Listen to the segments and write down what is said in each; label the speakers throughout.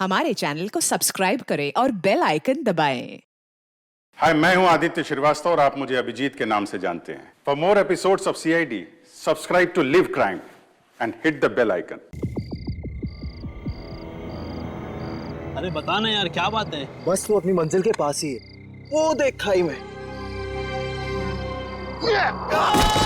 Speaker 1: हमारे चैनल को सब्सक्राइब करें और बेल आइकन दबाएं।
Speaker 2: हाय, मैं हूं आदित्य श्रीवास्तव और आप मुझे अभिजीत के नाम से जानते हैं। For more episodes of CID, subscribe to live crime and hit the bell icon.
Speaker 3: अरे बता ना यार, क्या बात है?
Speaker 4: बस वो अपनी मंजिल के पास ही है। वो देख खाई में।
Speaker 5: Come on.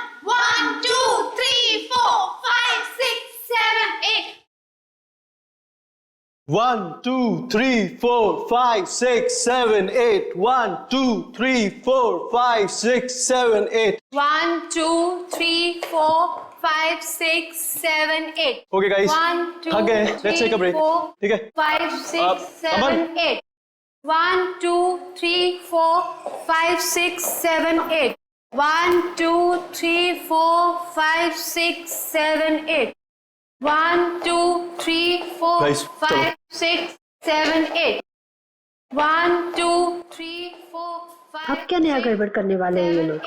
Speaker 5: 1, 2, 3, 4, 5, 6, 7, 8.
Speaker 4: 1, 2, 3, 4, 5, 6, 7, 8. 1, 2, 3, 4, 5, 6, 7, 8.
Speaker 5: 1, 2, 3, 4, 5, 6, 7, 8.
Speaker 4: Okay, guys.
Speaker 5: 1, 2,
Speaker 4: थक गए। Let's take a break.
Speaker 5: 3,
Speaker 4: ठीक है?
Speaker 5: 4, 5, 6, 7,
Speaker 4: Aman.
Speaker 5: 8. 1, 2, 3, 4, 5, 6, 7, 8. 1, 2, 3, 4, 5, 6, 7, 8. 1, 2, 3, 4,
Speaker 4: Guys,
Speaker 5: 5, 6, 7, 8. 1, 2, 3, 4, 5.
Speaker 6: अब क्या नया गड़बड़ करने वाले हैं ये लोग?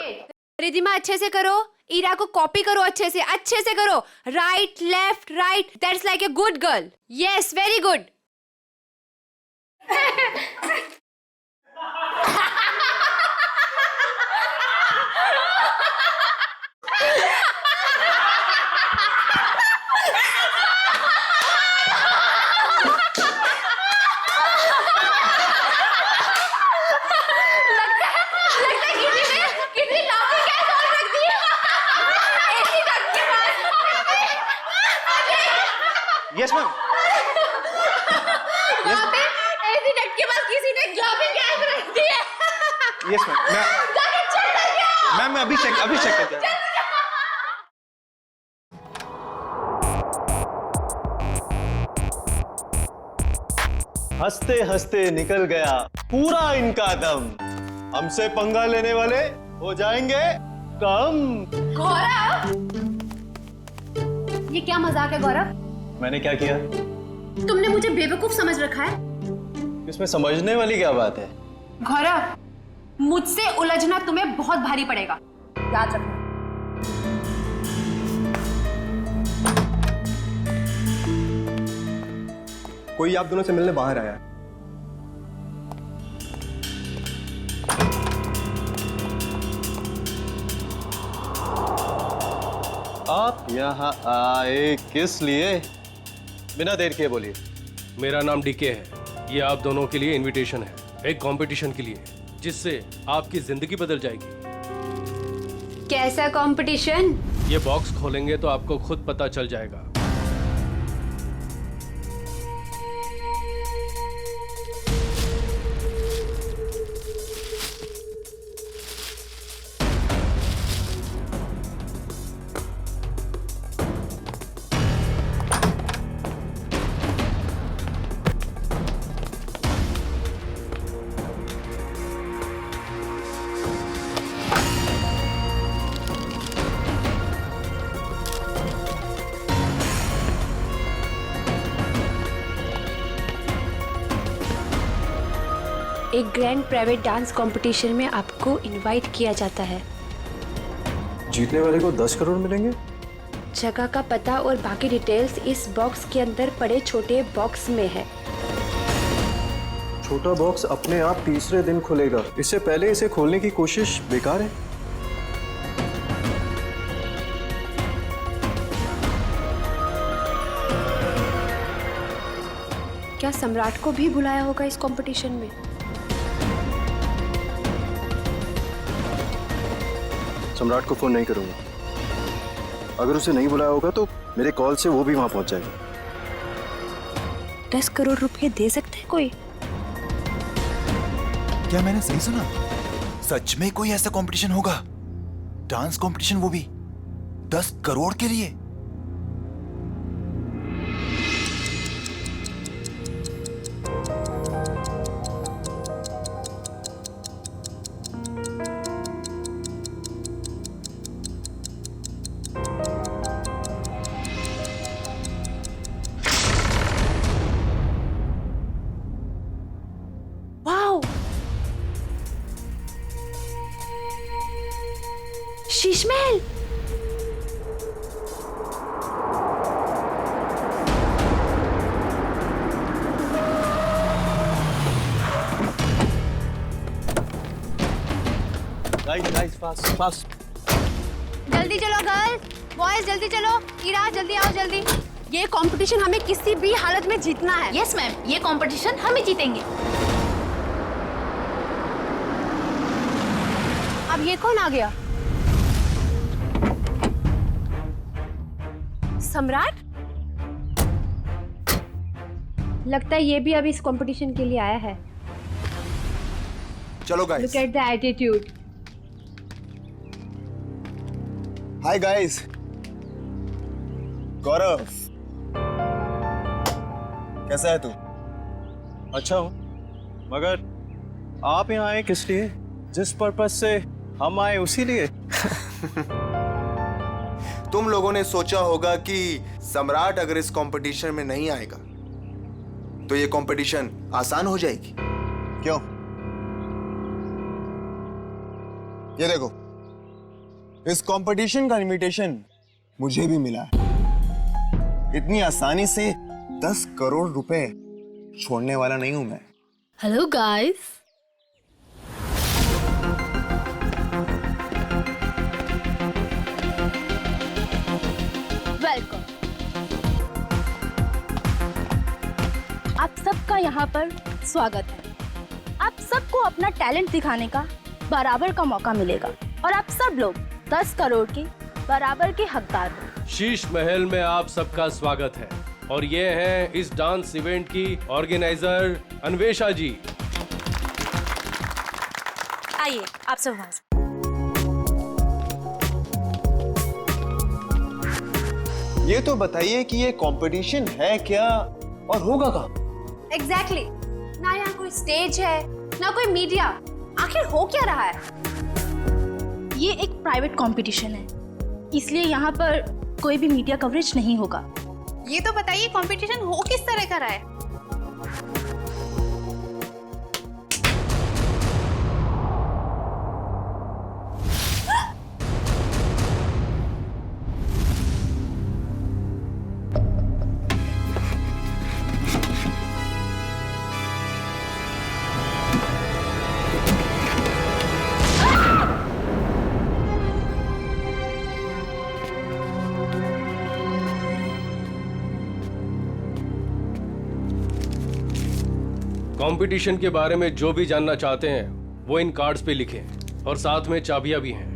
Speaker 5: रिधिमा, अच्छे से करो। ईरा को कॉपी करो, अच्छे से करो। Right, left, right. That's like a good girl. Yes, very good.
Speaker 4: Yes, ma'am.
Speaker 5: वहाँ पे ऐसी डट के पास किसी ने ग्लोबिंग गैस रख दी है।
Speaker 4: Yes, ma'am.
Speaker 5: जाके चेक करके आओ।
Speaker 4: मैम मैं अभी चेक करके आता हूँ। हंसते हंसते निकल गया पूरा इनका दम। हमसे पंगा लेने वाले हो जाएंगे कम।
Speaker 5: गौरव, ये क्या मजाक है गौरव?
Speaker 4: मैंने क्या किया?
Speaker 5: तुमने मुझे बेवकूफ समझ रखा है।
Speaker 4: इसमें समझने वाली क्या बात है?
Speaker 5: गौरव, मुझसे उलझना तुम्हें बहुत भारी पड़ेगा, याद रखना।
Speaker 4: कोई आप दोनों से मिलने बाहर आया है। आप यहाँ आए किस लिए? बिना देर किए बोलिए।
Speaker 7: मेरा नाम डीके है। ये आप दोनों के लिए इनविटेशन है, एक कंपटीशन के लिए, जिससे आपकी जिंदगी बदल जाएगी।
Speaker 5: कैसा कंपटीशन?
Speaker 7: ये बॉक्स खोलेंगे तो आपको खुद पता चल जाएगा।
Speaker 6: एक ग्रैंड प्राइवेट डांस कंपटीशन में आपको इनवाइट किया जाता है।
Speaker 4: जीतने वाले को 10 करोड़ मिलेंगे।
Speaker 6: जगह का पता और बाकी डिटेल्स इस बॉक्स के अंदर पड़े छोटे बॉक्स में है।
Speaker 4: छोटा बॉक्स अपने आप तीसरे दिन खुलेगा। इससे पहले इसे खोलने की कोशिश बेकार है।
Speaker 6: क्या सम्राट को भी बुलाया होगा इस कंपटीशन में?
Speaker 4: सम्राट को फोन नहीं करूंगा। अगर उसे नहीं बुलाया होगा तो मेरे कॉल से वो भी वहां पहुंच जाएगा।
Speaker 6: 10 करोड़ रुपए दे सकते हैं कोई?
Speaker 8: क्या मैंने सही सुना? सच में कोई ऐसा कंपटीशन होगा? डांस कंपटीशन, वो भी 10 करोड़ के लिए?
Speaker 6: Sheesh Mahal.
Speaker 4: Guys fast fast.
Speaker 5: जल्दी चलो गर्ल्स, बॉयज जल्दी चलो। ईरा जल्दी आओ जल्दी। ये कंपटीशन हमें किसी भी हालत में जीतना है।
Speaker 9: यस मैम, ये कंपटीशन हम ही जीतेंगे।
Speaker 5: अब ये कौन आ गया? सम्राट?
Speaker 6: लगता है ये भी अभी इस कंपटीशन के लिए आया है।
Speaker 8: चलो guys.
Speaker 6: Look at the attitude.
Speaker 4: Hi guys. Gaurav, कैसा है तू? अच्छा हूँ, मगर आप यहाँ आए किस लिए? जिस पर्पस से हम आए उसी लिए।
Speaker 8: तुम लोगों ने सोचा होगा कि सम्राट अगर इस कंपटीशन में नहीं आएगा तो ये कंपटीशन आसान हो जाएगी।
Speaker 4: क्यों? ये देखो, इस कंपटीशन का इनविटेशन मुझे भी मिला है। इतनी आसानी से 10 करोड़ रुपए छोड़ने वाला नहीं हूं मैं।
Speaker 9: Hello guys.
Speaker 6: वेलकम। आप सबका यहाँ पर स्वागत है। आप सबको अपना टैलेंट दिखाने का बराबर का मौका मिलेगा और आप सब लोग 10 करोड़ के बराबर के हकदार हो।
Speaker 7: शीश महल में आप सबका स्वागत है और ये हैं इस डांस इवेंट की ऑर्गेनाइजर अन्वेषा जी।
Speaker 9: आइए आप सब वहां से।
Speaker 4: ये तो बताइए कि ये कंपटीशन है क्या और होगा कहाँ?
Speaker 5: एग्जैक्टली। ना यहाँ कोई स्टेज है ना कोई मीडिया। आखिर हो क्या रहा है?
Speaker 6: ये एक प्राइवेट कंपटीशन है, इसलिए यहाँ पर कोई भी मीडिया कवरेज नहीं होगा।
Speaker 9: ये तो बताइए कंपटीशन हो किस तरह का रहा है?
Speaker 7: कंपटीशन के बारे में जो भी जानना चाहते हैं वो इन कार्ड्स पे लिखें और साथ में चाबियां भी हैं।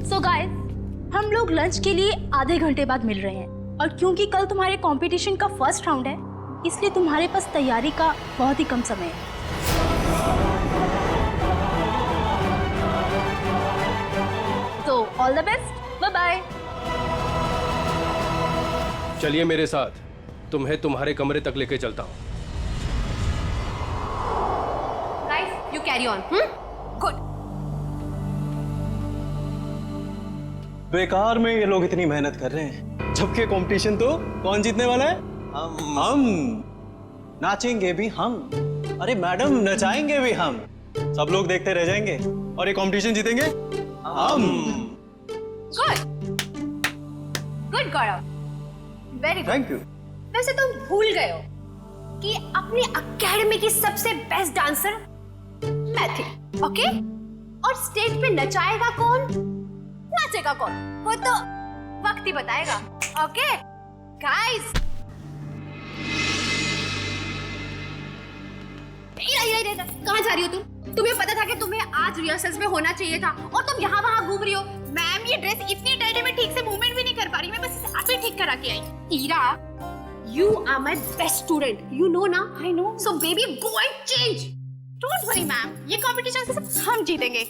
Speaker 6: सो गाइस, हम लोग लंच के लिए आधे घंटे बाद मिल रहे हैं और क्योंकि कल तुम्हारे कंपटीशन का फर्स्ट राउंड है, इसलिए तुम्हारे पास तैयारी का बहुत ही कम समय है। तो all the best, bye bye.
Speaker 7: चलिए मेरे साथ, तुम्हें तुम्हारे कमरे तक लेके चलता हूँ।
Speaker 5: Guys, you carry on. Good.
Speaker 4: बेकार में ये लोग इतनी मेहनत कर रहे हैं, जबकि कंपटीशन तो कौन जीतने वाला है? हम। नाचेंगे भी हम। अरे मैडम, नचाएंगे भी हम। सब लोग देखते रह जाएंगे और ये कंपटीशन जीतेंगे हम।
Speaker 5: Good good Gaurav, very good.
Speaker 4: Thank you.
Speaker 5: वैसे तुम भूल गए हो कि अपनी एकेडमी की सबसे बेस्ट डांसर मैं थी, ओके? और स्टेज पे नचाएगा कौन, नाचेगा कौन, वो तो वक्त ही बताएगा। ओके गाइस, कहाँ जा रही हो तुम? तुम्हें पता था कि तुम्हें आज रिहर्सल्स में होना चाहिए था और तुम यहाँ वहाँ घूम रही हो। मैम, ये ड्रेस इतनी टाइट है, मैं ठीक से मूवमेंट भी नहीं कर पा रही। मैं बस इसे अभी ठीक करा के आई। Ira, you are my best student. You know ना? I know. So baby, go and change. Don't worry, ma'am. ये competition से हम जीतेंगे.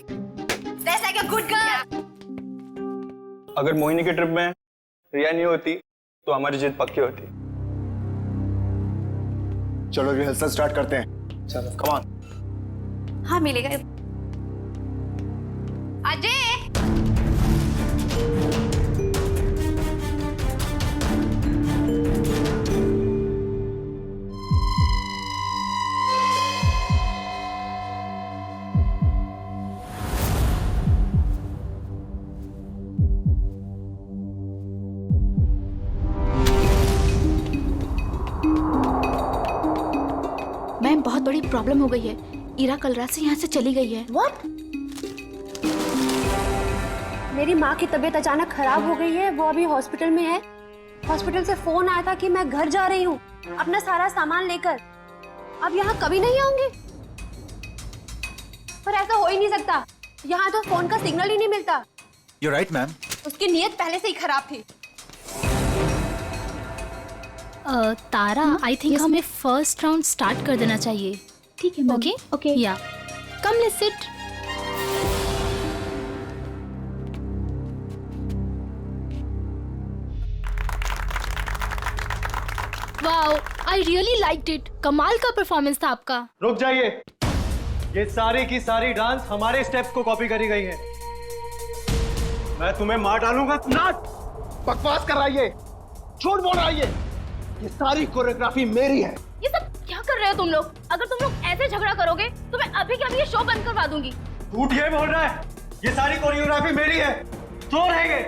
Speaker 5: That's like a good girl.
Speaker 4: अगर मोहिनी के ट्रिप में रिया नहीं होती तो हमारी जीत पक्की होती। चलो रिहर्सल स्टार्ट करते हैं। चलो, कम ऑन।
Speaker 5: हाँ, मिलेगा। अजय,
Speaker 9: बहुत बड़ी प्रॉब्लम हो गई है। ईरा कल रात से यहाँ से चली गई है।
Speaker 6: व्हाट?
Speaker 5: मेरी माँ की तबीयत अचानक खराब हो गई है, वो अभी हॉस्पिटल में है। हॉस्पिटल से फोन आया था कि मैं घर जा रही हूँ अपना सारा सामान लेकर। अब यहाँ कभी नहीं आऊंगी। पर ऐसा हो ही नहीं सकता, यहाँ तो फोन का सिग्नल ही नहीं मिलता।
Speaker 8: You're right, ma'am.
Speaker 5: उसकी नीयत पहले से ही खराब थी।
Speaker 9: तारा, आई थिंक हमें फर्स्ट राउंड स्टार्ट कर देना चाहिए।
Speaker 6: ठीक है मैम।
Speaker 9: Okay
Speaker 6: okay.
Speaker 9: या come let's sit. Wow, I really liked it. कमाल का परफॉर्मेंस था आपका।
Speaker 4: रुक जाइए, ये सारी की सारी डांस हमारे स्टेप्स को कॉपी करी गई है। मैं तुम्हें मार डालूंगा।
Speaker 10: बकवास कर रहा है ये, झूठ बोल रहा है ये सारी कोरियोग्राफी मेरी है।
Speaker 6: ये सब क्या कर रहे हो तुम लोग? अगर तुम लोग ऐसे झगड़ा करोगे तो मैं अभी के अभी ये शो बंद करवा दूंगी।
Speaker 4: झूठ ये बोल रहा है, ये सारी कोरियोग्राफी मेरी है। तो रहेंगे।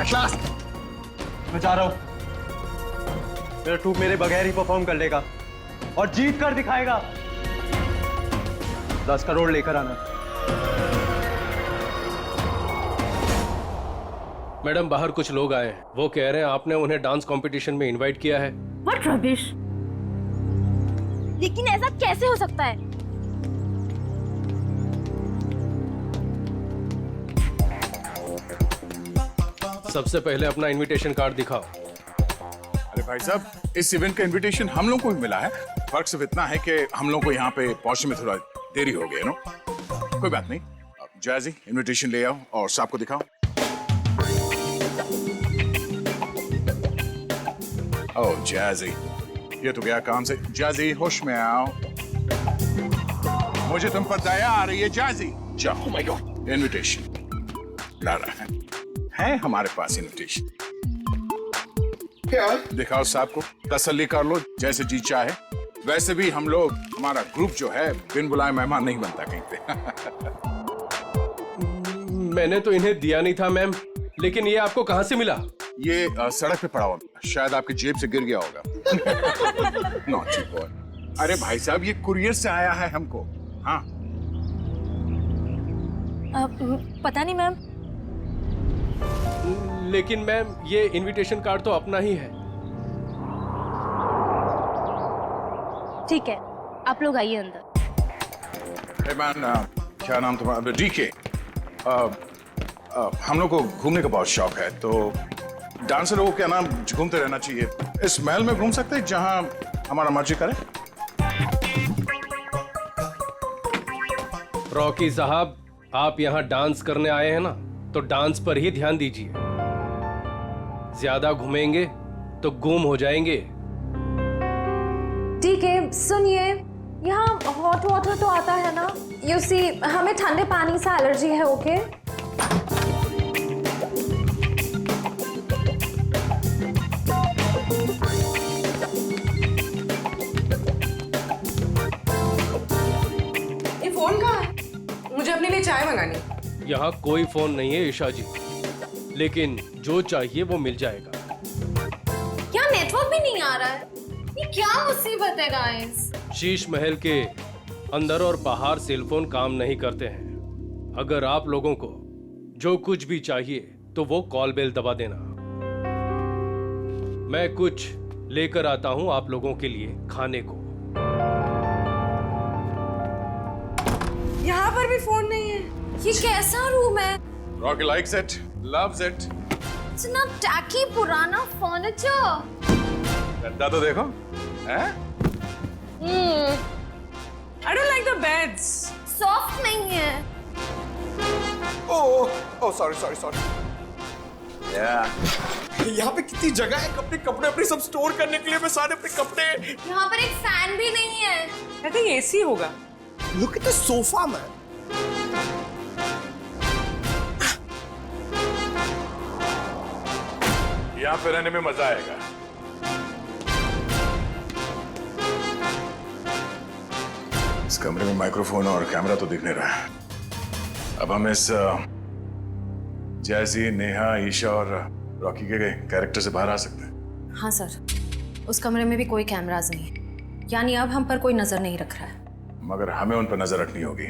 Speaker 10: At last,
Speaker 4: मैं जा रहा हूं। मेरा ट्रूप मेरे बगैर ही परफॉर्म कर लेगा और जीत कर दिखाएगा। 10 करोड़ लेकर आना।
Speaker 7: मैडम, बाहर कुछ लोग आए हैं। वो कह रहे हैं आपने उन्हें डांस कंपटीशन में इनवाइट किया है।
Speaker 6: What rubbish! लेकिन ऐसा कैसे हो सकता है?
Speaker 7: सबसे पहले अपना इनविटेशन कार्ड दिखाओ।
Speaker 2: अरे भाई साहब, इस इवेंट का इनविटेशन हम लोग को भी मिला है। फर्क सिर्फ इतना है कि हम लोग को यहाँ पे पहुंचने में थोड़ा देरी हो गई, नो? कोई बात नहीं। जैजी, इनविटेशन ले आओ और साहब को दिखाओ। ओह जैजी, ये तो गया काम से। जैजी, होश में आओ। मुझे तुम पर दया आ रही है जैजी। जाओ।
Speaker 10: oh my God,
Speaker 2: इनविटेशन ला रहा है हमारे पास इनविटेशन।
Speaker 10: क्या?
Speaker 2: दिखाओ साहब को, तसल्ली कर लो। जैसे जी चाहे। वैसे भी हम लोग, हमारा ग्रुप जो है, बिन बुलाए मेहमान नहीं बनता कहीं पे।
Speaker 7: मैंने तो इन्हें दिया नहीं था मैम, लेकिन ये आपको कहाँ से मिला?
Speaker 2: ये सड़क पे पड़ा हुआ, शायद आपकी जेब से गिर गया होगा। Naughty boy. अरे भाई साहब, ये कुरियर से आया है हमको। हाँ,
Speaker 9: पता नहीं मैम।
Speaker 7: लेकिन मैम, ये इनविटेशन कार्ड तो अपना ही है।
Speaker 6: ठीक है, आप लोग आइए अंदर।
Speaker 2: हे मैन, क्या नाम तुम्हारा? डीके। हम लोग को घूमने का बहुत शौक है, तो डांसर लोगों के नाम घूमते रहना चाहिए। इस महल में घूम सकते हैं जहां हमारा मर्जी करे।
Speaker 7: रॉकी साहब, आप यहाँ डांस करने आए हैं ना, तो डांस पर ही ध्यान दीजिए। ज्यादा घूमेंगे तो गुम हो जाएंगे।
Speaker 11: ठीक है, सुनिए, यहाँ हॉट वाटर तो आता है ना? यू सी, हमें ठंडे पानी से एलर्जी है। ओके?
Speaker 12: ये फोन कहाँ है? मुझे अपने लिए चाय मंगानी।
Speaker 7: यहाँ कोई फोन नहीं है ईशा जी, लेकिन जो चाहिए वो मिल जाएगा।
Speaker 11: क्या नेटवर्क भी नहीं आ रहा है? ये क्या मुसीबत है गाइस?
Speaker 7: शीश महल के अंदर और बाहर सेलफोन काम नहीं करते हैं। अगर आप लोगों को जो कुछ भी चाहिए तो वो कॉल बेल दबा देना। मैं कुछ लेकर आता हूं आप लोगों के लिए खाने को।
Speaker 12: यहाँ पर भी फोन नहीं है।
Speaker 11: ये कैसा रूम है?
Speaker 2: Rocky likes it, loves it.
Speaker 11: इतना टैकी पुराना फर्नीचर।
Speaker 2: गद्दा तो देखो, हैं?
Speaker 12: I don't like the beds.
Speaker 11: Soft नहीं है।
Speaker 10: oh, sorry.
Speaker 2: Yeah.
Speaker 10: यहाँ पे कितनी जगह है अपने कपड़े अपने सब स्टोर करने के लिए। मैं सारे अपने कपड़े।
Speaker 11: यहाँ पर एक फैन भी नहीं है।
Speaker 12: I think AC होगा।
Speaker 10: Look at the sofa, man.
Speaker 2: यहाँ पे रहने में मजा आएगा। इस कमरे में माइक्रोफोन और कैमरा तो दिख नहीं रहा है। अब हम इस जैसी, नेहा, ईशा और रॉकी के कैरेक्टर से बाहर आ सकते हैं।
Speaker 11: हाँ सर। उस कमरे में भी कोई कैमरास नहीं है, यानी अब हम पर कोई नजर नहीं रख रहा है।
Speaker 2: मगर हमें उन पर नजर रखनी होगी।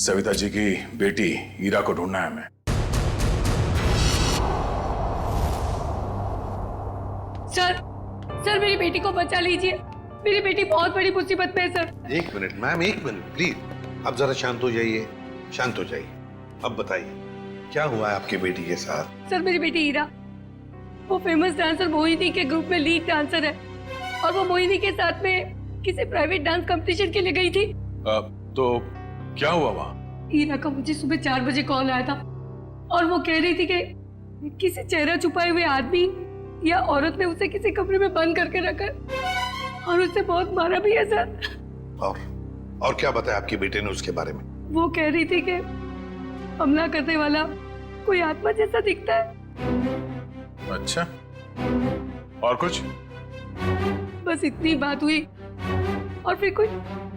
Speaker 2: सविता जी की बेटी ईरा को ढूंढना है हमें।
Speaker 5: सर मेरी बेटी को बचा लीजिए, मेरी बेटी बहुत बड़ी मुसीबत में है सर।
Speaker 13: एक मिनट मैम, एक मिनट प्लीज, अब जरा शांत हो जाइए, शांत हो जाइए। अब बताइए क्या हुआ है आपकी बेटी के साथ?
Speaker 5: सर मेरी बेटी ईरा, वो फेमस डांसर मोहिनी के ग्रुप में लीड डांसर है और वो मोहिनी के साथ में किसी प्राइवेट डांस कंपटीशन के लिए गई थी।
Speaker 2: तो क्या हुआ वहाँ?
Speaker 5: ईरा का मुझे सुबह 4 बजे कॉल आया था और वो कह रही थी कि किसी चेहरा छुपाए हुए आदमी या औरत ने उसे किसी कमरे में बंद करके रखा और उसे बहुत मारा भी है सर।
Speaker 13: और क्या बताया आपकी बेटे ने उसके बारे में?
Speaker 5: वो कह रही थी कि हमला करने वाला कोई आत्मा जैसा दिखता है।
Speaker 2: अच्छा, और कुछ?
Speaker 5: बस इतनी बात हुई और फिर कोई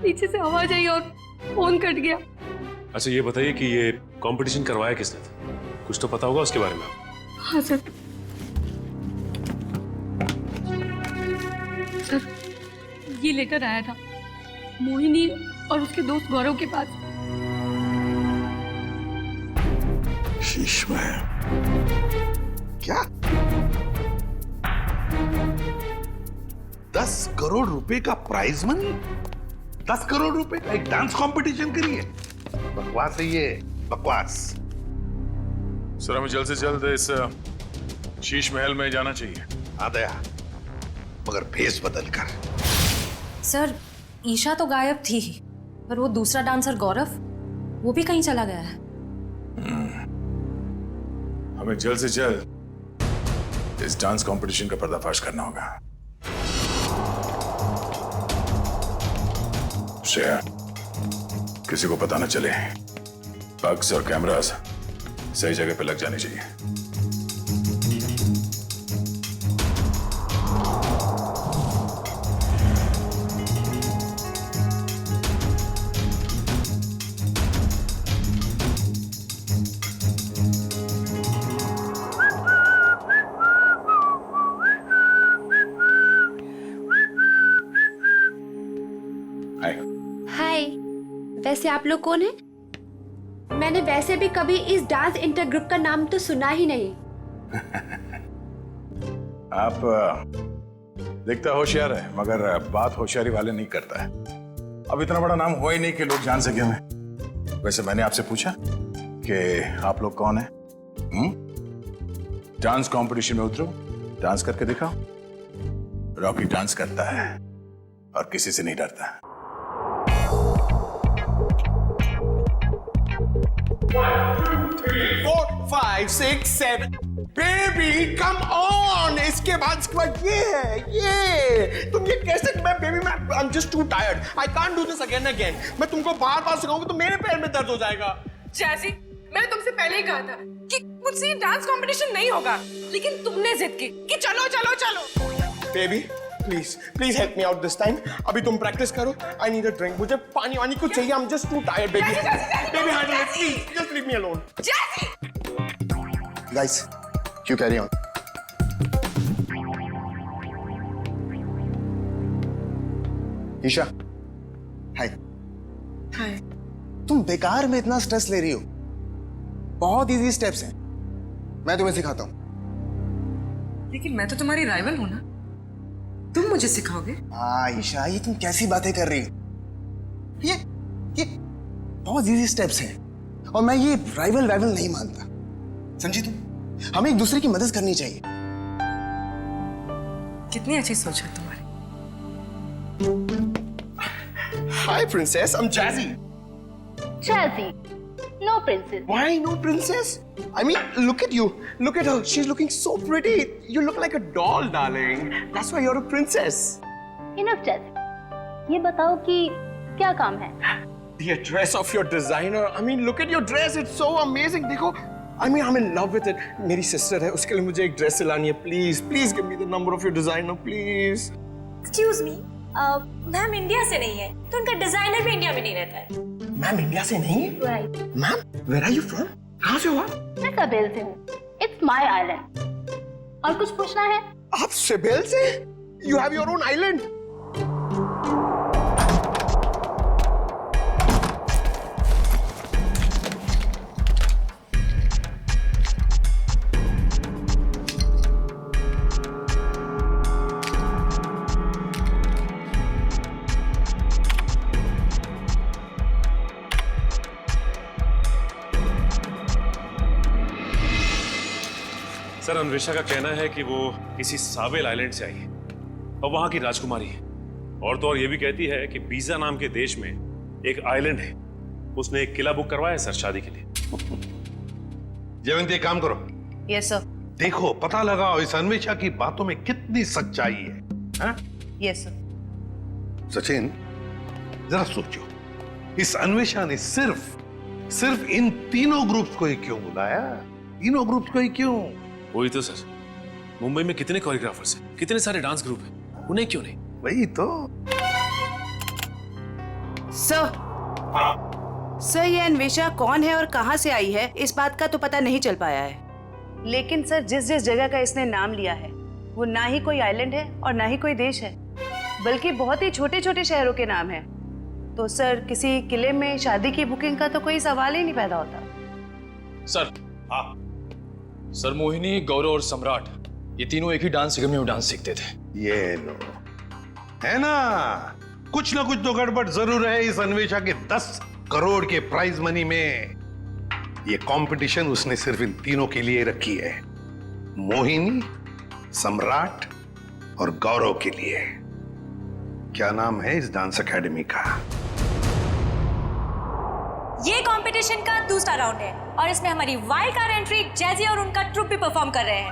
Speaker 5: पीछे से आवाज आई और फोन कट गया।
Speaker 14: अच्छा ये बताइए कि ये कंपटीशन करवाया किसने था? कुछ तो पता होगा उसके बारे में?
Speaker 5: हाँ सर, ये लेटर आया था मोहिनी और उसके दोस्त गौरव के पास।
Speaker 13: शीश में क्या 10 करोड़ रुपए का प्राइज मनी? 10 करोड़ रुपए का एक डांस कंपटीशन करिए? बकवास है ये, बकवास।
Speaker 2: सर हमें जल्द से जल्द इस शीश महल में जाना चाहिए।
Speaker 13: आ गया, मगर भेष बदल कर।
Speaker 11: सर ईशा तो गायब थी ही, पर वो दूसरा डांसर गौरव, वो भी कहीं चला गया है।
Speaker 2: हमें जल्द से जल्द इस डांस कंपटीशन का पर्दाफाश करना होगा। श्रेया, किसी को पता न चले, बग्स और कैमरास सही जगह पे लग जाने चाहिए।
Speaker 6: हाय, वैसे आप लोग कौन हैं? मैंने वैसे भी कभी इस डांस इंटर ग्रुप का नाम तो सुना ही नहीं।
Speaker 2: आप दिखता होशियार है, मगर बात होशियारी वाले नहीं करता है। अब इतना बड़ा नाम हुआ ही नहीं कि लोग जान सके हमें। वैसे मैंने आपसे पूछा कि आप लोग कौन हैं? डांस कंपटीशन में उतरो, डांस करके दिखाओ। रॉकी डांस करता है और किसी से नहीं डरता।
Speaker 10: 1 2 3 4 5 6 7 बेबी कम ऑन। इसके बाद ये है, ये तुम ये कैसे? मैं बेबी मैं आई am just too tired, I can't do this again and again. मैं तुमको बार बार सिखाऊंगा तो मेरे पैर में दर्द हो जाएगा।
Speaker 12: जैसी मैंने तुमसे पहले ही कहा था कि मुझसे ये डांस कंपटीशन नहीं होगा, लेकिन तुमने जिद की कि चलो चलो चलो।
Speaker 10: Baby please please help me out this time. अभी तुम प्रैक्टिस करो, आई नीड अ ड्रिंक। मुझे पानी वानी कुछ चाहिए, I am just too tired baby. Baby handle it please, just leave me alone. Guys you carry on. Isha hi.
Speaker 12: Hi.
Speaker 10: तुम बेकार में इतना स्ट्रेस ले रही हो। बहुत इजी स्टेप्स हैं, मैं तुम्हें सिखाता हूं।
Speaker 12: लेकिन मैं तो तुम्हारी राइवल हूं ना, तुम मुझे सिखाओगे?
Speaker 10: हाँ ईशा, ये तुम कैसी बातें कर रही हो? ये बहुत इजी स्टेप्स हैं और मैं ये राइवल नहीं मानता, समझी तुम? हमें एक दूसरे की मदद करनी चाहिए।
Speaker 12: कितनी अच्छी सोच है तुम्हारी।
Speaker 10: Hi princess, I am Jazzy.
Speaker 6: Jazzy, no princess.
Speaker 10: Why no princess? I mean, look at you. Look at her. She's looking so pretty. You look like a doll, darling. That's why you're a princess.
Speaker 6: Enough jazzy, ये बताओ कि क्या काम है?
Speaker 10: The dress of your designer. I mean, look at your dress. It's so amazing. देखो, I mean, I'm in love with it. मेरी sister है, उसके लिए मुझे एक dress सिलानी है. Please give me the number of your designer, please.
Speaker 11: Excuse me, ma'am India से नहीं है, तो उनका डिजाइनर भी इंडिया में नहीं रहता है।
Speaker 10: मैम इंडिया से नहीं है?
Speaker 6: Right.
Speaker 10: Ma'am, where are you from? कहाँ से हो आप?
Speaker 6: मैं कबेल से हूँ। It's my island. और कुछ पूछना है?
Speaker 10: आप सिबेल से? You have your own island.
Speaker 14: Sir, Anvesha का कहना है कि वो किसी सावेल आइलैंड से आई है और वहां की राजकुमारी है। और तो और ये भी कहती है कि बीजा नाम के देश में एक आइलैंड है, उसने एक किला बुक करवाया है सर शादी के लिए।
Speaker 13: जयवंती, एक काम करो।
Speaker 5: Yes sir.
Speaker 13: देखो, पता लगाओ इस अन्वेषा की बातों में कितनी सच्चाई है। हाँ?
Speaker 5: Yes sir.
Speaker 13: सचिन, जरा सोचो, इस अन्वेषा ने सिर्फ इन तीनों ग्रुप्स को ही क्यों बुलाया? तीनों ग्रुप्स को ही क्यों?
Speaker 14: वही तो सर, मुंबई में कितने कोरियोग्राफर्स हैं, कितने सारे डांस ग्रुप हैं, उन्हें क्यों नहीं?
Speaker 13: वही तो।
Speaker 1: सर, ये अन्वेषा कौन है और कहां से आई है, इस बात का तो पता नहीं चल पाया है।
Speaker 15: लेकिन सर, जिस जिस जगह का इसने नाम लिया है वो ना ही कोई आइलैंड है और ना ही कोई देश है, बल्कि बहुत ही छोटे छोटे शहरों के नाम है। तो सर, किसी किले में शादी की बुकिंग का तो कोई सवाल ही नहीं पैदा होता।
Speaker 16: सर, सर, मोहिनी, गौरव और सम्राट, ये तीनों एक ही डांस अकेडमी में डांस सीखते थे।
Speaker 13: ये लो, है ना, कुछ ना कुछ तो गड़बड़ जरूर है इस अन्वेषा के 10 करोड़ के प्राइज मनी में। ये कंपटीशन उसने सिर्फ इन तीनों के लिए रखी है, मोहिनी, सम्राट और गौरव के लिए। क्या नाम है इस डांस एकेडमी का?
Speaker 17: ये कंपटीशन का दूसरा राउंड है और इसमें हमारी वाइल्ड कार्ड एंट्री जैजी और उनका ट्रुप भी परफॉर्म कर रहे हैं।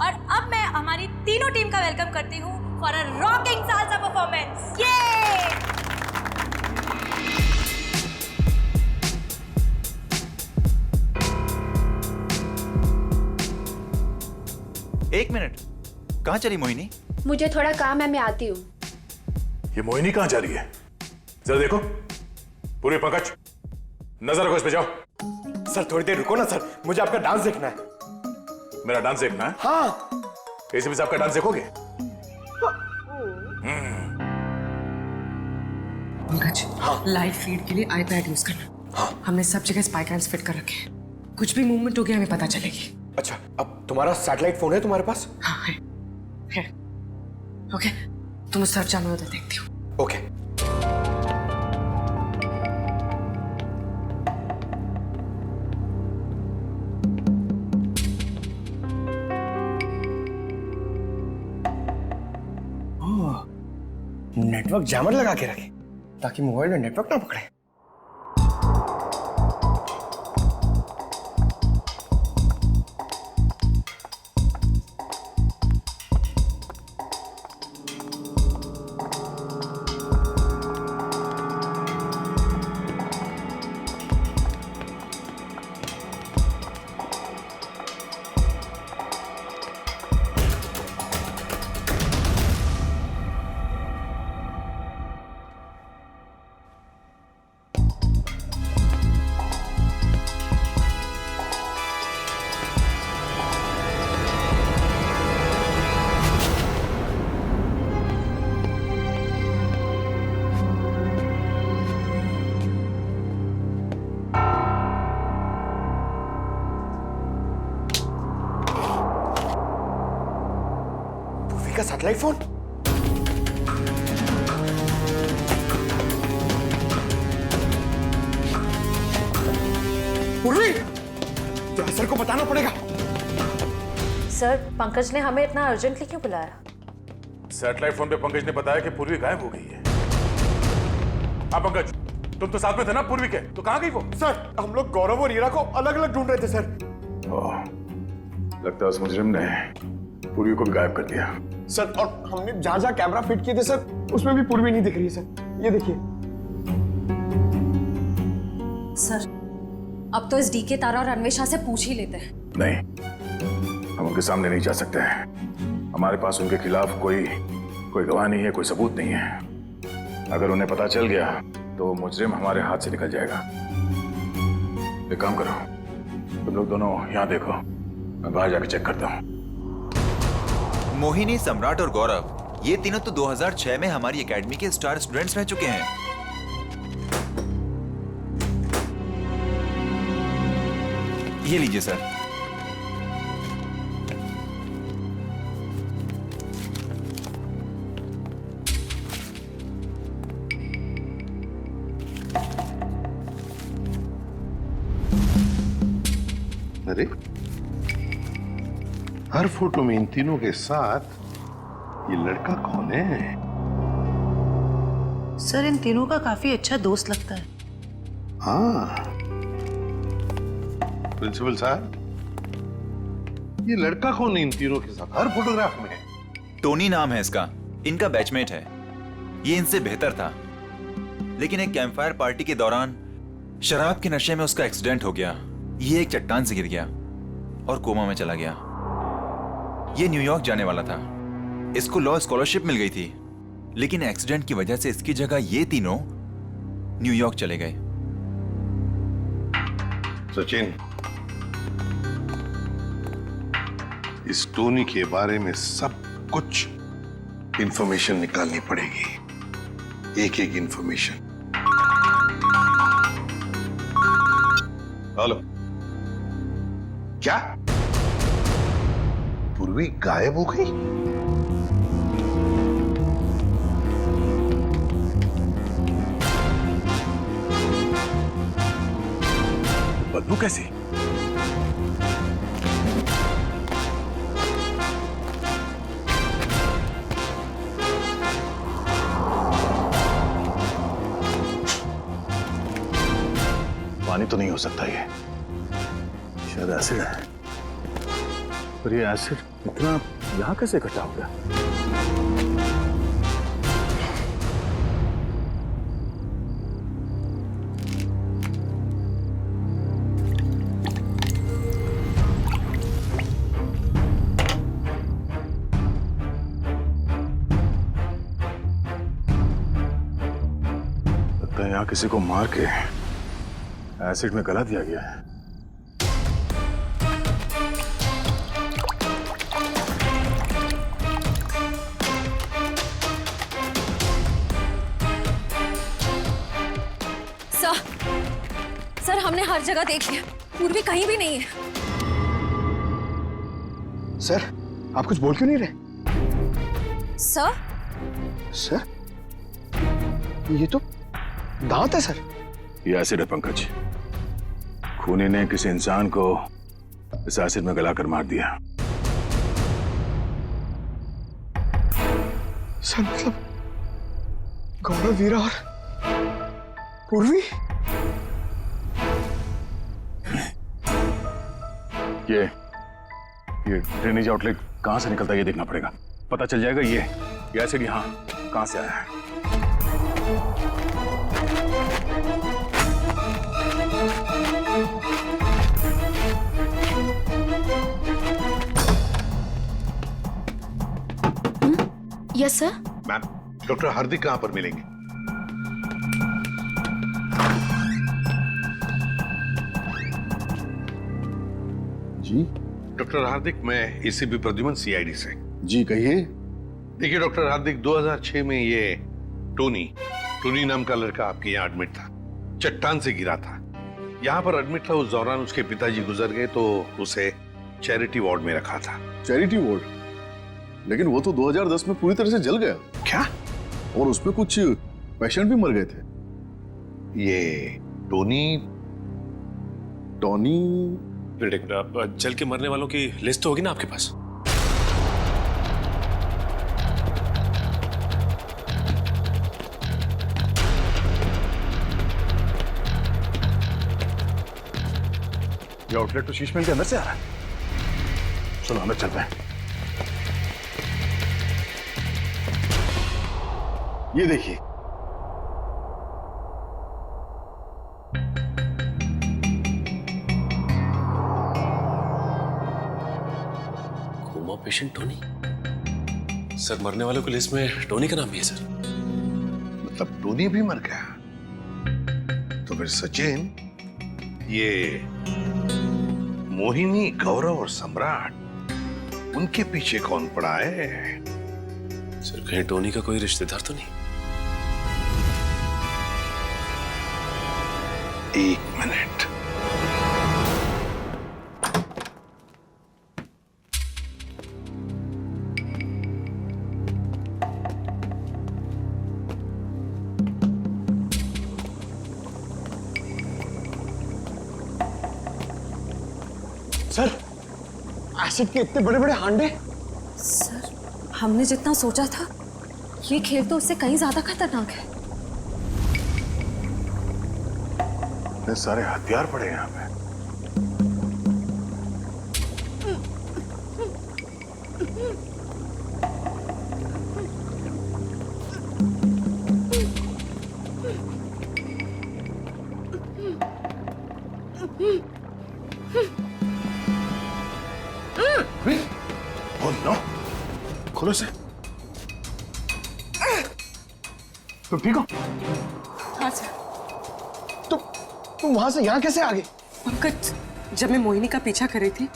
Speaker 17: और अब मैं हमारी तीनों टीम का वेलकम करती हूँ for a rocking salsa performance.
Speaker 8: एक मिनट, कहाँ चली मोहिनी?
Speaker 5: मुझे थोड़ा काम है, मैं आती हूँ।
Speaker 2: ये मोहिनी कहाँ जा रही है? जरा देखो। पूरी पंकज, नजर रखो इस पे, जाओ।
Speaker 10: सर, थोड़ी देर रुको ना सर, मुझे आपका डांस देखना है।
Speaker 2: मेरा डांस देखना है?
Speaker 10: हाँ।
Speaker 2: एसीपी साहब का डांस देखोगे?
Speaker 12: पंकज, लाइव फीड के लिए आईपैड यूज करना। हमने सब जगह स्पाई कैम्स फिट कर रखे हैं, कुछ भी मूवमेंट हो गया हमें पता चलेगी।
Speaker 10: अच्छा, अब तुम्हारा सैटेलाइट फोन है तुम्हारे पास?
Speaker 12: हाँ है। ओके, तुम उस तरफ जाओ, मैं उधर देखती हूँ।
Speaker 10: ओके। नेटवर्क जैमर लगा के रखे ताकि मोबाइल में नेटवर्क ना पकड़े। का सैटेलाइट फोन? पूर्वी, तो सर को बताना पड़ेगा।
Speaker 11: सर, पंकज ने हमें इतना अर्जेंटली क्यों बुलाया?
Speaker 2: सैटेलाइट फोन पे पंकज ने बताया कि पूर्वी गायब हो गई है। हाँ पंकज, तुम तो साथ में थे ना पूर्वी के, तो कहाँ गई वो?
Speaker 10: सर, हम लोग गौरव और हीरा को अलग अलग ढूंढ रहे थे सर।
Speaker 2: लगता है उस मुजरिम ने पूर्वी को भी गायब कर दिया।
Speaker 10: सर, और हमने जहां जहां कैमरा फिट किए थे सर, उसमें भी पूर्वी नहीं दिख रही है सर। ये देखिए।
Speaker 17: सर, अब तो इस डीके तारा और अन्वेषा से पूछ ही लेते हैं।
Speaker 2: नहीं, हम उनके सामने नहीं जा सकते हैं। हमारे पास उनके खिलाफ कोई गवाह नहीं है, कोई सबूत नहीं है। अगर उन्हें पता चल गया तो मुजरिम हमारे हाथ से निकल जाएगा। एक काम करो, तुम लोग दोनों यहाँ देखो, मैं बाहर जाकर चेक करता हूँ।
Speaker 8: मोहिनी, सम्राट और गौरव, ये तीनों तो 2006 में हमारी एकेडमी के स्टार स्टूडेंट्स रह चुके हैं। ये लीजिए सर।
Speaker 13: अरे हर फोटो में इन तीनों के साथ ये लड़का कौन है?
Speaker 15: सर इन तीनों का काफी अच्छा दोस्त लगता है।
Speaker 13: हाँ, प्रिंसिपल साहब, ये लड़का कौन है इन तीनों के साथ हर फोटोग्राफ में?
Speaker 8: टोनी नाम है इसका, इनका बैचमेट है। ये इनसे बेहतर था, लेकिन एक कैंपफायर पार्टी के दौरान शराब के नशे में उसका एक्सीडेंट हो गया। ये एक चट्टान से गिर गया और कोमा में चला गया। ये न्यूयॉर्क जाने वाला था, इसको लॉ स्कॉलरशिप मिल गई थी, लेकिन एक्सीडेंट की वजह से इसकी जगह ये तीनों न्यूयॉर्क चले गए।
Speaker 13: सचिन, इस टोनी के बारे में सब कुछ इंफॉर्मेशन निकालनी पड़ेगी, एक एक इंफॉर्मेशन। हेलो, क्या पूर्वी गायब हो गई?
Speaker 2: बदबू कैसी?
Speaker 18: पानी तो नहीं हो सकता, ये शायद एसिड है। पर ये एसिड इतना यहां कैसे इकट्ठा हो गया? लगता है यहां किसी को मार के एसिड में गला दिया गया है।
Speaker 17: सर, हमने हर जगह देख लिया, पूर्वी कहीं भी नहीं है।
Speaker 18: सर, आप कुछ बोल क्यों नहीं रहे?
Speaker 17: सर?
Speaker 18: सर, ये तो दांत है सर।
Speaker 2: ये एसिड है पंकज। खूनी ने किसी इंसान को इस एसिड में गलाकर मार दिया।
Speaker 18: सर मतलब गौरव, वीरा और पूर्वी?
Speaker 2: ये ड्रेनेज आउटलेट कहां से निकलता है ये देखना पड़ेगा। पता चल जाएगा ये एसिड यहां कहां से आया है।
Speaker 9: Yes sir.
Speaker 13: मैम, डॉक्टर हार्दिक कहां पर मिलेंगे?
Speaker 18: जी
Speaker 13: डॉक्टर हार्दिक, मैं एसीपी प्रद्युमन, सीआईडी से।
Speaker 18: जी कहिए।
Speaker 13: देखिए डॉक्टर हार्दिक, 2006 में ये टोनी नाम का लड़का आपके यहाँ एडमिट था, चट्टान से गिरा था। यहाँ पर एडमिट था, उस दौरान उसके पिताजी गुजर गए तो उसे चैरिटी वार्ड में रखा था।
Speaker 18: Charity ward? लेकिन वो तो 2010 में पूरी तरह से जल गया।
Speaker 13: क्या?
Speaker 18: और उसमें कुछ पेशेंट भी मर गए थे।
Speaker 13: ये टोनी
Speaker 14: जल के मरने वालों की लिस्ट तो होगी ना आपके पास?
Speaker 2: ये आउटलेट तो शीश महल के अंदर से आ रहा है। चलो अंदर चलते हैं।
Speaker 18: ये देखिए,
Speaker 14: कोमा पेशेंट टोनी। सर, मरने वालों की लिस्ट में टोनी का नाम भी है सर।
Speaker 13: मतलब टोनी भी मर गया? तो फिर सचिन, ये मोहिनी, गौरव और सम्राट, उनके पीछे कौन पड़ा है?
Speaker 14: सर कहीं टोनी का कोई रिश्तेदार तो नहीं?
Speaker 13: एक मिनट।
Speaker 10: सर, एसिड के इतने बड़े बड़े हांडे।
Speaker 11: सर, हमने जितना सोचा था ये खेल तो उससे कहीं ज्यादा खतरनाक है।
Speaker 13: इतने सारे हथियार पड़े यहाँ पे। Oh no! खोलो इसे। तुम ठीक हो?
Speaker 12: हाँ सर।
Speaker 10: तुम वहां से यहाँ कैसे आ गए?
Speaker 12: पंकज, जब मैं मोहिनी का पीछा कर रही थी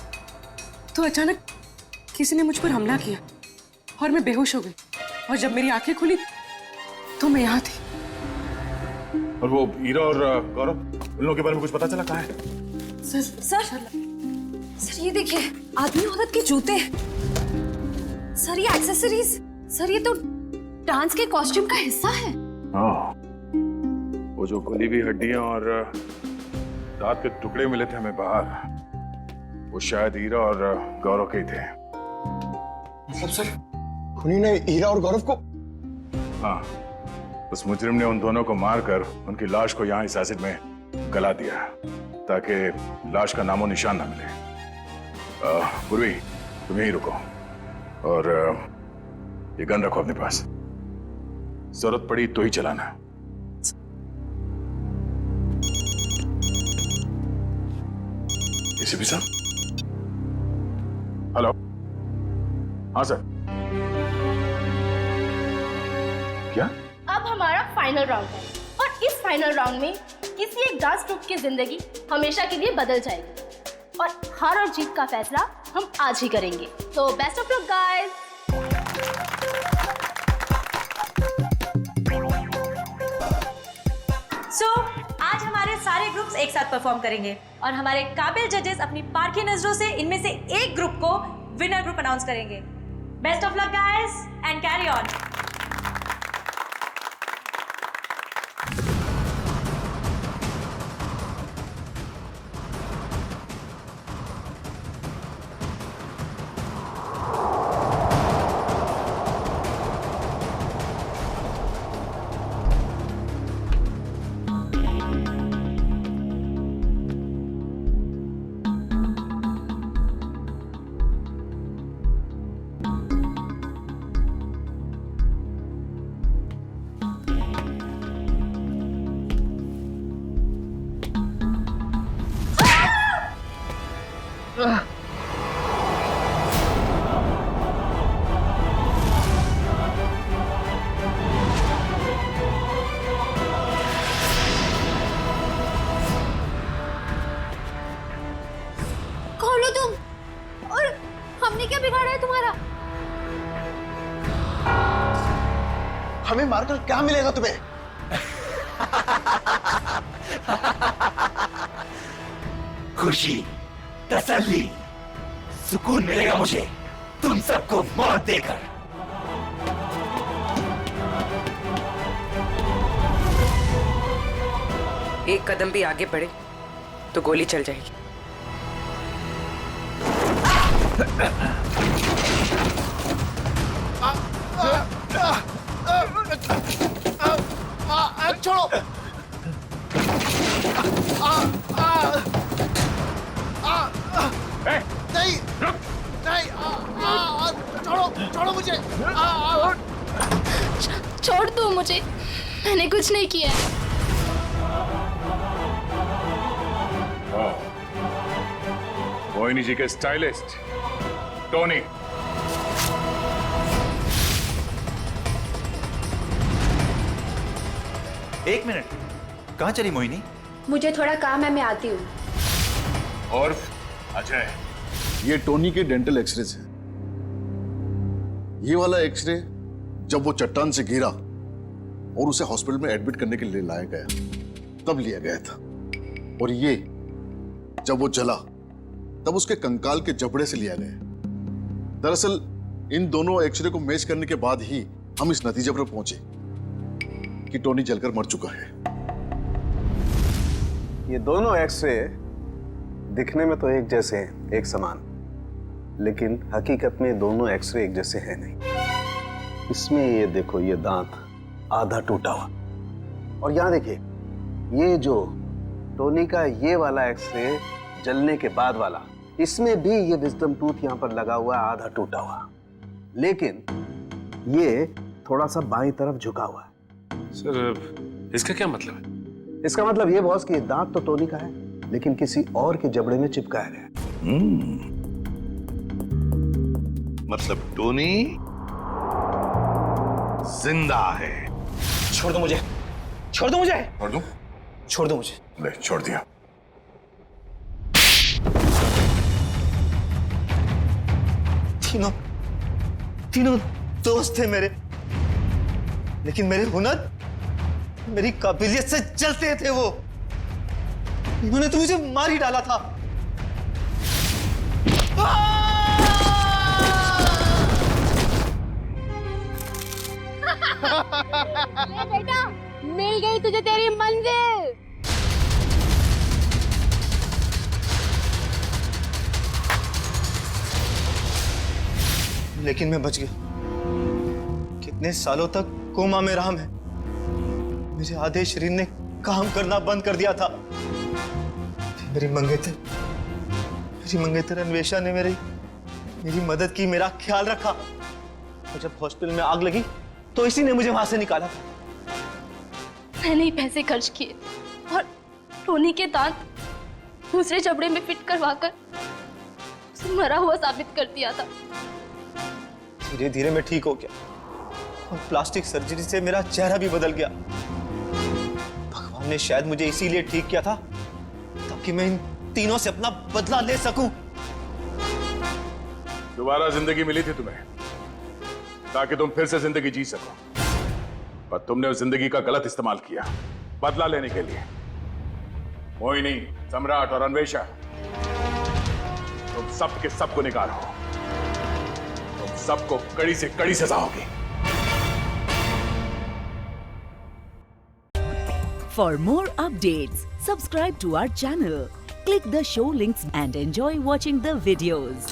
Speaker 12: तो अचानक किसी ने मुझ पर हमला किया और मैं बेहोश हो गई। और जब मेरी आंखें खुली तो मैं यहाँ थी।
Speaker 2: और वो हीरा और गौरव, उन लोगों के बारे में कुछ पता चला? कहाँ है?
Speaker 11: सर ये देखिए, आदमी औरत के जूते। सर ये एक्सेसरीज। सर ये तो डांस के कॉस्ट्यूम का हिस्सा है।
Speaker 2: वो जो गली हुई हड्डियां और दांत के टुकड़े मिले थे हमें बाहर, वो शायद हीरा और गौरव के ही थे।
Speaker 10: मतलब सर, खुनी ने हीरा और गौरव को?
Speaker 2: हाँ, उस मुजरिम ने उन दोनों को मारकर उनकी लाश को यहाँ इस एसिड में गला दिया ताकि लाश का नामो निशान ना मिले। पूर्वी, तुम यहीं रुको और ये गन रखो अपने पास। जरूरत पड़ी तो ही चलाना। एसीपी साहब? हेलो? हाँ सर। क्या?
Speaker 6: अब हमारा फाइनल राउंड है और इस फाइनल राउंड में किसी एक डांस ग्रुप की जिंदगी हमेशा के लिए बदल जाएगी और हार और जीत का फैसला हम आज ही करेंगे। तो बेस्ट ऑफ लक गाइस।
Speaker 17: आज हमारे सारे ग्रुप्स एक साथ परफॉर्म करेंगे और हमारे काबिल जजेस अपनी पारखी नजरों से इनमें से एक ग्रुप को विनर ग्रुप अनाउंस करेंगे। Best of luck guys and carry on.
Speaker 11: खोलो तुम। और हमने क्या बिगाड़ा है तुम्हारा?
Speaker 10: हमें मारकर क्या मिलेगा तुम्हें?
Speaker 19: खुशी, तसल्ली, सुकून मिलेगा मुझे तुम सबको मौत देकर।
Speaker 12: एक कदम भी आगे बढ़े तो गोली चल जाएगी।
Speaker 10: छोड़ो। नहीं नहीं, छोड़ो मुझे।
Speaker 9: छोड़ दो मुझे, मैंने कुछ नहीं किया।
Speaker 2: मोहिनी जी के स्टाइलिस्ट टोनी।
Speaker 8: एक मिनट, कहाँ चली मोहिनी?
Speaker 11: मुझे थोड़ा काम है, मैं आती हूँ।
Speaker 2: और अजय,
Speaker 18: ये टोनी के डेंटल एक्सरे है। ये वाला एक्सरे जब वो चट्टान से गिरा और उसे हॉस्पिटल में एडमिट करने के लिए लाया गया तब लिया गया था, और ये जब वो जला तब उसके कंकाल के जबड़े से लिया गया। दरअसल इन दोनों एक्सरे को मैच करने के बाद ही हम इस नतीजे पर पहुंचे कि टोनी जलकर मर चुका है।
Speaker 20: ये दोनों एक्सरे दिखने में तो एक जैसे हैं, एक समान, लेकिन हकीकत में दोनों एक्सरे एक जैसे हैं नहीं। इसमें ये देखो, ये दांत आधा टूटा हुआ, और यहां देखिए ये जो टोनी का ये वाला एक्सरे जलने के बाद वाला, इसमें भी ये विजडम टूथ यहां पर लगा हुआ है, आधा टूटा हुआ, लेकिन ये थोड़ा सा बाईं तरफ झुका हुआ है।
Speaker 14: सर इसका क्या मतलब है?
Speaker 20: इसका मतलब ये बॉस कि ये दांत तो टोनी का है, लेकिन किसी और के जबड़े में चिपकाया गया।
Speaker 13: मतलब टोनी जिंदा है।
Speaker 4: छोड़ दो मुझे, छोड़ दो मुझे,
Speaker 2: छोड़ दूं?
Speaker 4: छोड़ दो मुझे।
Speaker 2: ले, छोड़ दिया।
Speaker 4: तीनों दोस्त थे मेरे, लेकिन मेरे हुनर, मेरी काबिलियत से जलते थे वो। इन्होंने तो मुझे मार ही डाला था।
Speaker 6: बेटा, मिल गई तुझे तेरी मंजिल।
Speaker 4: लेकिन मैं बच गया। कितने सालों तक कोमा में रहा मैं। मेरे आधे शरीर ने काम करना बंद कर दिया था। मेरी मंगेतर अन्वेषा ने मेरी मदद की, मेरा ख्याल रखा, और जब हॉस्पिटल में आग लगी तो इसी ने मुझे वहां से निकाला था।
Speaker 6: मैंने ही पैसे खर्च किए और टोनी के दांत दूसरे जबड़े में फिट करवाकर उसे मरा हुआ साबित कर दिया था।
Speaker 4: धीरे धीरे मैं ठीक हो गया और प्लास्टिक सर्जरी से मेरा चेहरा भी बदल गया। भगवान ने शायद मुझे इसीलिए ठीक किया था ताकि मैं इन तीनों से अपना बदला ले सकूं।
Speaker 2: दोबारा जिंदगी मिली थी तुम्हें ताकि तुम फिर से जिंदगी जी सको, पर तुमने उस जिंदगी का गलत इस्तेमाल किया बदला लेने के लिए। मोहिनी, सम्राट और अन्वेषा, तुम सब के सब गुनहगार हो। तुम सबको कड़ी से कड़ी सजा होगी।
Speaker 21: For more updates, subscribe to our channel, click the show links and enjoy watching the videos.